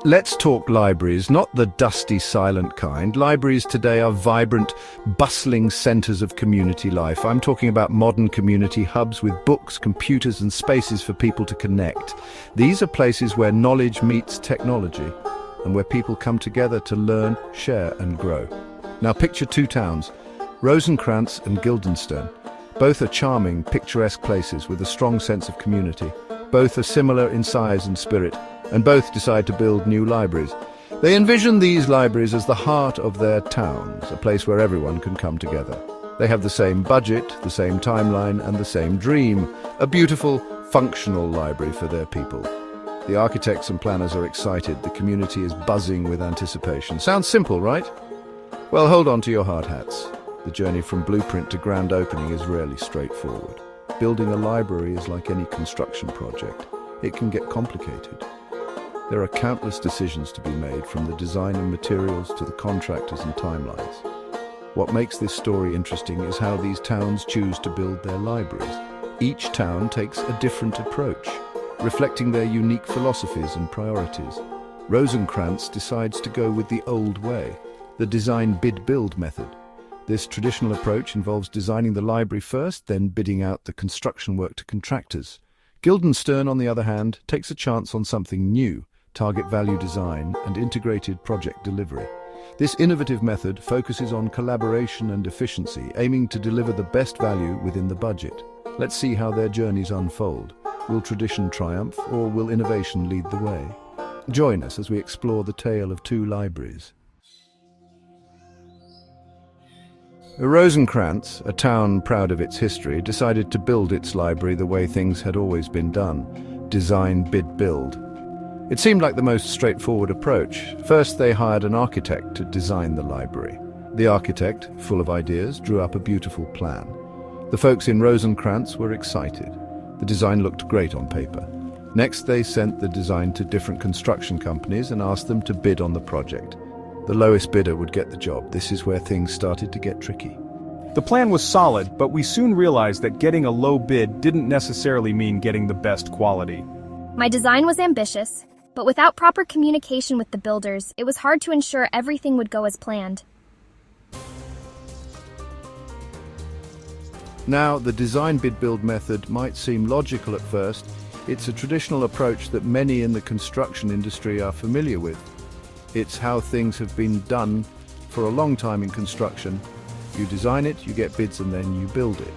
Let's talk libraries, not the dusty, silent kind. Libraries today are vibrant, bustling centers of community life. I'm talking about modern community hubs with books, computers, and spaces for people to connect. These are places where knowledge meets technology and where people come together to learn, share, and grow. Now picture two towns, Rosencrantz and Guildenstern. Both are charming, picturesque places with a strong sense of community. Both are similar in size and spirit, and both decide to build new libraries. They envision these libraries as the heart of their towns, a place where everyone can come together. They have the same budget, the same timeline, and the same dream, a beautiful, functional library for their people. The architects and planners are excited. The community is buzzing with anticipation. Sounds simple, right? Well, hold on to your hard hats. The journey from blueprint to grand opening is rarely straightforward. Building a library is like any construction project. It can get complicated. There are countless decisions to be made, from the design and materials to the contractors and timelines. What makes this story interesting is how these towns choose to build their libraries. Each town takes a different approach, reflecting their unique philosophies and priorities. Rosencrantz decides to go with the old way, the design-bid-build method. This traditional approach involves designing the library first, then bidding out the construction work to contractors. Guildenstern, on the other hand, takes a chance on something new: target value design and integrated project delivery. This innovative method focuses on collaboration and efficiency, aiming to deliver the best value within the budget. Let's see how their journeys unfold. Will tradition triumph, or will innovation lead the way? Join us as we explore the tale of two libraries. Rosencrantz, a town proud of its history, decided to build its library the way things had always been done: design, bid, build. It seemed like the most straightforward approach. First, they hired an architect to design the library. The architect, full of ideas, drew up a beautiful plan. The folks in Rosencrantz were excited. The design looked great on paper. Next, they sent the design to different construction companies and asked them to bid on the project. The lowest bidder would get the job. This is where things started to get tricky. The plan was solid, but we soon realized that getting a low bid didn't necessarily mean getting the best quality. My design was ambitious, but without proper communication with the builders, it was hard to ensure everything would go as planned. Now, the design-bid-build method might seem logical at first. It's a traditional approach that many in the construction industry are familiar with. It's how things have been done for a long time in construction. You design it, you get bids, and then you build it.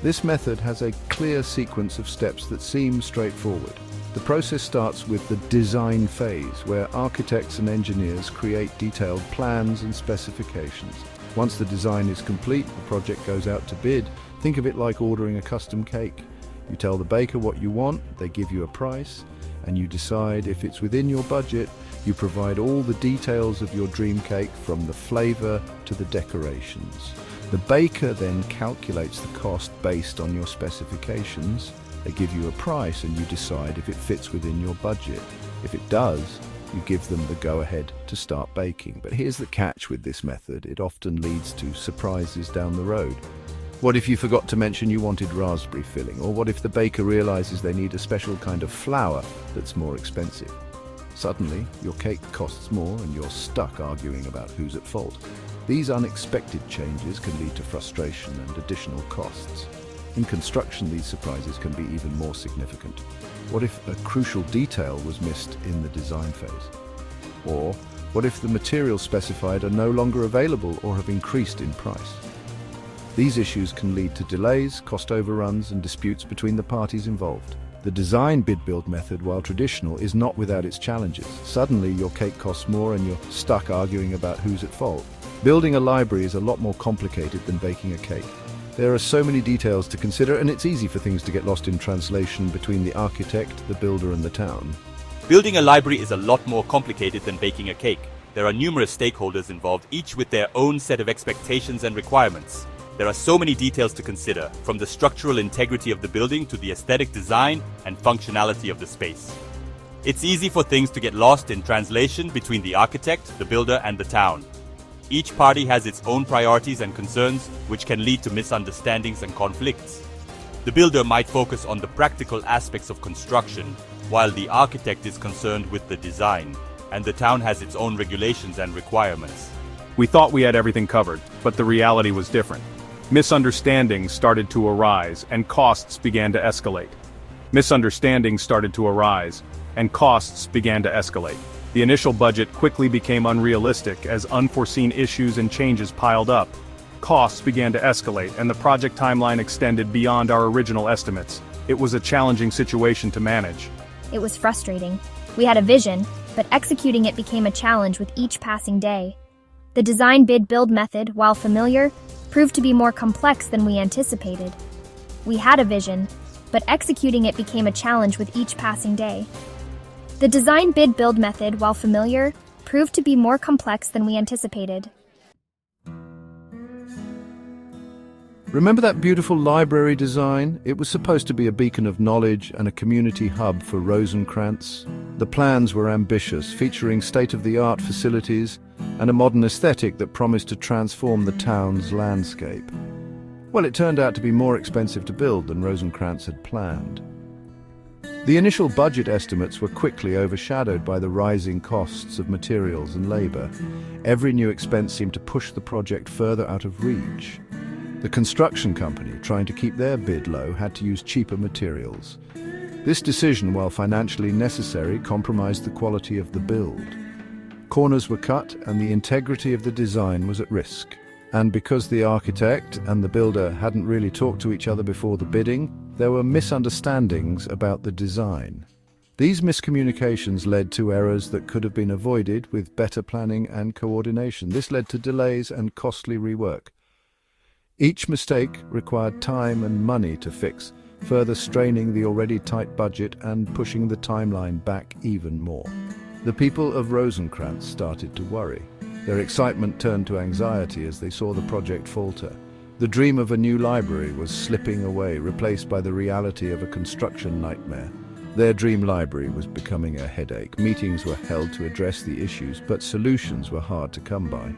This method has a clear sequence of steps that seem straightforward. The process starts with the design phase, where architects and engineers create detailed plans and specifications. Once the design is complete, the project goes out to bid. Think of it like ordering a custom cake. You tell the baker what you want, they give you a price, and you decide if it's within your budget. You provide all the details of your dream cake, from the flavor to the decorations. The baker then calculates the cost based on your specifications. They give you a price and you decide if it fits within your budget. If it does, you give them the go-ahead to start baking. But here's the catch with this method: it often leads to surprises down the road. What if you forgot to mention you wanted raspberry filling? Or what if the baker realizes they need a special kind of flour that's more expensive? Suddenly, your cake costs more and you're stuck arguing about who's at fault. These unexpected changes can lead to frustration and additional costs. In construction, these surprises can be even more significant. What if a crucial detail was missed in the design phase? Or what if the materials specified are no longer available or have increased in price? These issues can lead to delays, cost overruns, and disputes between the parties involved. The design-bid-build method, while traditional, is not without its challenges. Suddenly, your cake costs more and you're stuck arguing about who's at fault. Building a library is a lot more complicated than baking a cake. There are so many details to consider, and it's easy for things to get lost in translation between the architect, the builder, and the town. Building a library is a lot more complicated than baking a cake. There are numerous stakeholders involved, each with their own set of expectations and requirements. There are so many details to consider, from the structural integrity of the building to the aesthetic design and functionality of the space. It's easy for things to get lost in translation between the architect, the builder, and the town. Each party has its own priorities and concerns, which can lead to misunderstandings and conflicts. The builder might focus on the practical aspects of construction, while the architect is concerned with the design. and the town has its own regulations and requirements. We thought we had everything covered, but the reality was different. Misunderstandings started to arise, and costs began to escalate. The initial budget quickly became unrealistic as unforeseen issues and changes piled up. Costs began to escalate, and the project timeline extended beyond our original estimates. It was a challenging situation to manage. It was frustrating. We had a vision, but executing it became a challenge with each passing day. The design bid build method, while familiar, proved to be more complex than we anticipated. We had a vision, but executing it became a challenge with each passing day. The design bid build method, while familiar, proved to be more complex than we anticipated. Remember that beautiful library design? It was supposed to be a beacon of knowledge and a community hub for Rosencrantz. The plans were ambitious, featuring state-of-the-art facilities and a modern aesthetic that promised to transform the town's landscape. Well, it turned out to be more expensive to build than Rosencrantz had planned. The initial budget estimates were quickly overshadowed by the rising costs of materials and labor. Every new expense seemed to push the project further out of reach. The construction company, trying to keep their bid low, had to use cheaper materials. This decision, while financially necessary, compromised the quality of the build. Corners were cut and the integrity of the design was at risk. And because the architect and the builder hadn't really talked to each other before the bidding, there were misunderstandings about the design. These miscommunications led to errors that could have been avoided with better planning and coordination. This led to delays and costly rework. Each mistake required time and money to fix, further straining the already tight budget and pushing the timeline back even more. The people of Rosencrantz started to worry. Their excitement turned to anxiety as they saw the project falter. The dream of a new library was slipping away, replaced by the reality of a construction nightmare. Their dream library was becoming a headache. Meetings were held to address the issues, but solutions were hard to come by.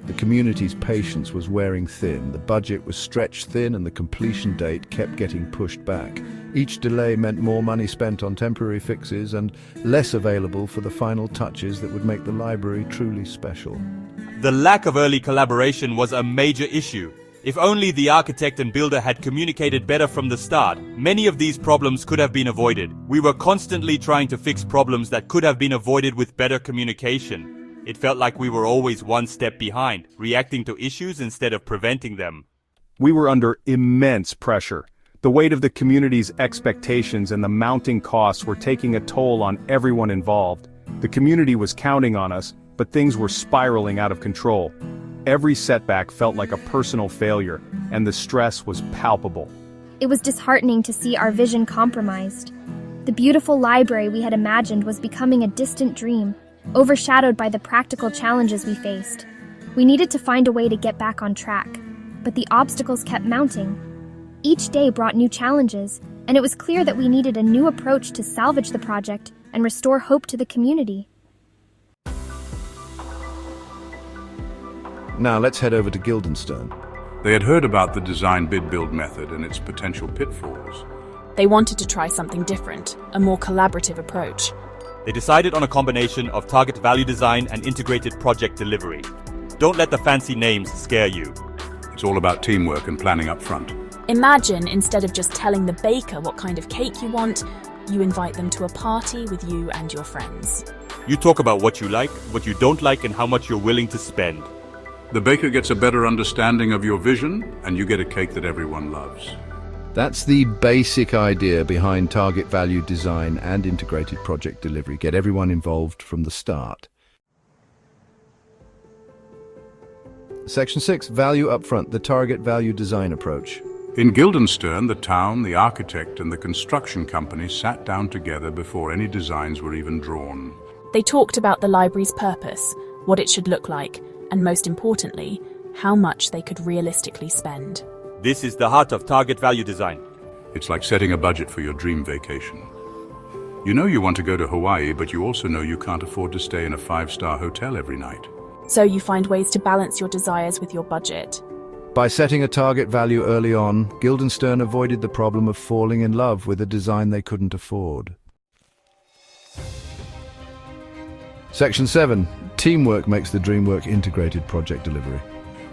The community's patience was wearing thin, the budget was stretched thin, and the completion date kept getting pushed back. Each delay meant more money spent on temporary fixes and less available for the final touches that would make the library truly special. The lack of early collaboration was a major issue. If only the architect and builder had communicated better from the start, many of these problems could have been avoided. We were constantly trying to fix problems that could have been avoided with better communication. It felt like we were always one step behind, reacting to issues instead of preventing them. We were under immense pressure. The weight of the community's expectations and the mounting costs were taking a toll on everyone involved. The community was counting on us, but things were spiraling out of control. Every setback felt like a personal failure, and the stress was palpable. It was disheartening to see our vision compromised. The beautiful library we had imagined was becoming a distant dream, overshadowed by the practical challenges we faced. We needed to find a way to get back on track, but the obstacles kept mounting. Each day brought new challenges, and it was clear that we needed a new approach to salvage the project and restore hope to the community. Now let's head over to Guildenstern. They had heard about the design bid build method and its potential pitfalls. They wanted to try something different, a more collaborative approach. They decided on a combination of target value design and integrated project delivery. Don't let the fancy names scare you. It's all about teamwork and planning up front. Imagine, instead of just telling the baker what kind of cake you want, you invite them to a party with you and your friends. You talk about what you like, what you don't like, and how much you're willing to spend. The baker gets a better understanding of your vision, and you get a cake that everyone loves. That's the basic idea behind target value design and integrated project delivery. Get everyone involved from the start. Section 6, Value Upfront, the target value design approach. In Guildenstern, the town, the architect, and the construction company sat down together before any designs were even drawn. They talked about the library's purpose, what it should look like, and most importantly, how much they could realistically spend. This is the heart of target value design. It's like setting a budget for your dream vacation. You know you want to go to Hawaii, but you also know you can't afford to stay in a 5-star hotel every night. So you find ways to balance your desires with your budget. By setting a target value early on, Guildenstern avoided the problem of falling in love with a design they couldn't afford. Section 7. Teamwork makes the dream work integrated project delivery.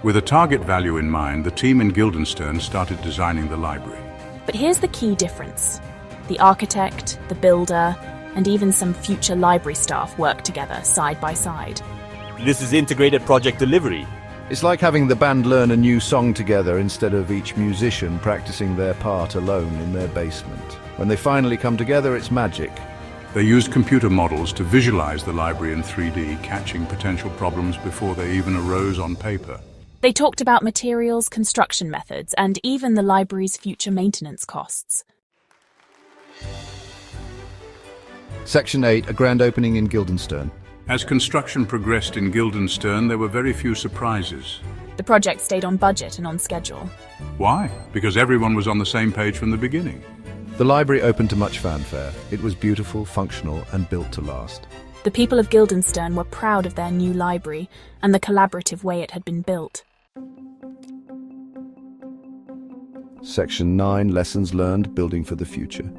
With a target value in mind, the team in Guildenstern started designing the library. But here's the key difference. The architect, the builder, and even some future library staff work together side by side. This is integrated project delivery. It's like having the band learn a new song together instead of each musician practicing their part alone in their basement. When they finally come together, it's magic. They used computer models to visualize the library in 3D, catching potential problems before they even arose on paper. They talked about materials, construction methods, and even the library's future maintenance costs. Section 8. A grand opening in Guildenstern. As construction progressed in Guildenstern, there were very few surprises. The project stayed on budget and on schedule. Why? Because everyone was on the same page from the beginning. The library opened to much fanfare. It was beautiful, functional, and built to last. The people of Guildenstern were proud of their new library and the collaborative way it had been built. Section 9. Lessons learned, building for the future.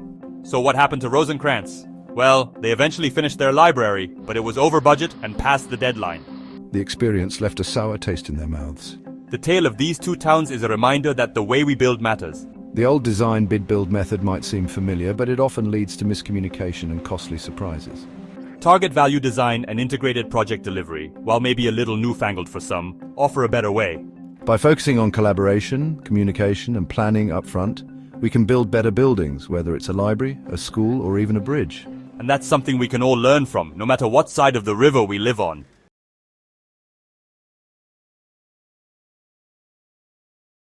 So what happened to Rosencrantz? Well, they eventually finished their library, but it was over budget and past the deadline. The experience left a sour taste in their mouths. The tale of these two towns is a reminder that the way we build matters. The old design bid-build method might seem familiar, but it often leads to miscommunication and costly surprises. Target value design and integrated project delivery, while maybe a little newfangled for some, offer a better way. By focusing on collaboration, communication, and planning up front, we can build better buildings, whether it's a library, a school, or even a bridge. And that's something we can all learn from, no matter what side of the river we live on.